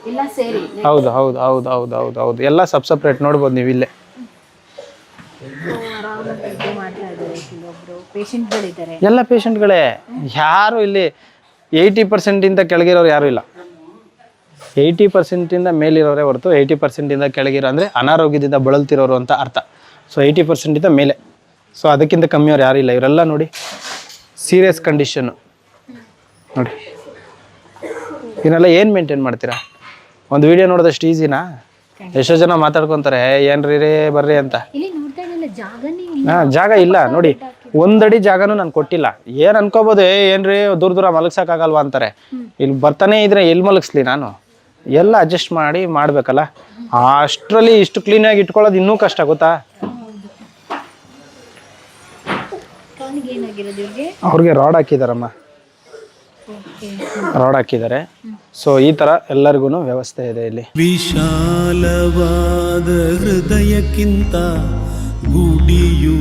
ಎಲ್ಲ ಸೇರಿ ಹೌದು ಹೌದು ಹೌದು ಹೌದು ಹೌದು ಹೌದು ಎಲ್ಲ ಸಪ್ರೇಟ್ ನೋಡ್ಬೋದು ನೀವು ಇಲ್ಲೇ. ಆರಾಮಾಗಿ ನಿದ್ದೆ ಮಾಡ್ತಾ ಇದ್ದಾರೆ. ಕೆಲವೊಬ್ರು ಪೇಷಂಟ್ಗಳಿದ್ದಾರೆ. ಎಲ್ಲ ಪೇಷಂಟ್ಗಳೇ, ಯಾರು ಇಲ್ಲಿ 80% ಕೆಳಗಿರೋರು ಯಾರೂ ಇಲ್ಲ. 80% ಮೇಲಿರೋರೇ ಹೊರತು 80% ಕೆಳಗಿರೋ ಅಂದರೆ ಅನಾರೋಗ್ಯದಿಂದ ಬಳಲ್ತಿರೋರು ಅಂತ ಅರ್ಥ. ಸೊ 80% ಮೇಲೆ, ಸೊ ಅದಕ್ಕಿಂತ ಕಮ್ಮಿಯವ್ರು ಯಾರೂ ಇಲ್ಲ. ಇವರೆಲ್ಲ ನೋಡಿ ಸೀರಿಯಸ್ ಕಂಡೀಷನ್ನು ನೋಡಿ. ಇವನ್ನೆಲ್ಲ ಏನು ಮೇಂಟೈನ್ ಮಾಡ್ತೀರಾ? ಒಂದು ವಿಡಿಯೋ ನೋಡೋದಷ್ಟು ಈಸಿನಾ? ಎಷ್ಟೋ ಜನ ಮಾತಾಡ್ಕೊತಾರೆ ಏನ್ರಿ ರೇ ಬರ್ರಿ ಅಂತ. ಹಾಂ, ಜಾಗ ಇಲ್ಲ ನೋಡಿ. ಒಂದಡಿ ಜಾಗನೂ ನಾನು ಕೊಟ್ಟಿಲ್ಲ. ಏನು ಅನ್ಕೋಬೋದು, ಏನ್ರಿ ದೂರ ಮಲಗ್ಸೋಕ್ಕಾಗಲ್ವಾ ಅಂತಾರೆ. ಇಲ್ಲಿ ಬರ್ತಾನೆ ಇದ್ರೆ ಎಲ್ಲಿ ಮಲಗಿಸ್ಲಿ ನಾನು? ಎಲ್ಲ ಅಡ್ಜಸ್ಟ್ ಮಾಡಿ ಮಾಡಬೇಕಲ್ಲ. ಅಷ್ಟರಲ್ಲಿ ಇಷ್ಟು ಕ್ಲೀನಾಗಿ ಇಟ್ಕೊಳ್ಳೋದು ಇನ್ನೂ ಕಷ್ಟ ಗೊತ್ತಾ? ಅವ್ರಿಗೆ ರಾಡ್ ಹಾಕಿದಾರಮ್ಮ, ರಾಡ್ ಹಾಕಿದ್ದಾರೆ. ಸೊ ಈ ಥರ ಎಲ್ಲರಿಗೂ ವ್ಯವಸ್ಥೆ ಇದೆ ಇಲ್ಲಿ. ವಿಶಾಲವಾದ ಹೃದಯಕ್ಕಿಂತ ಗುಡಿಯು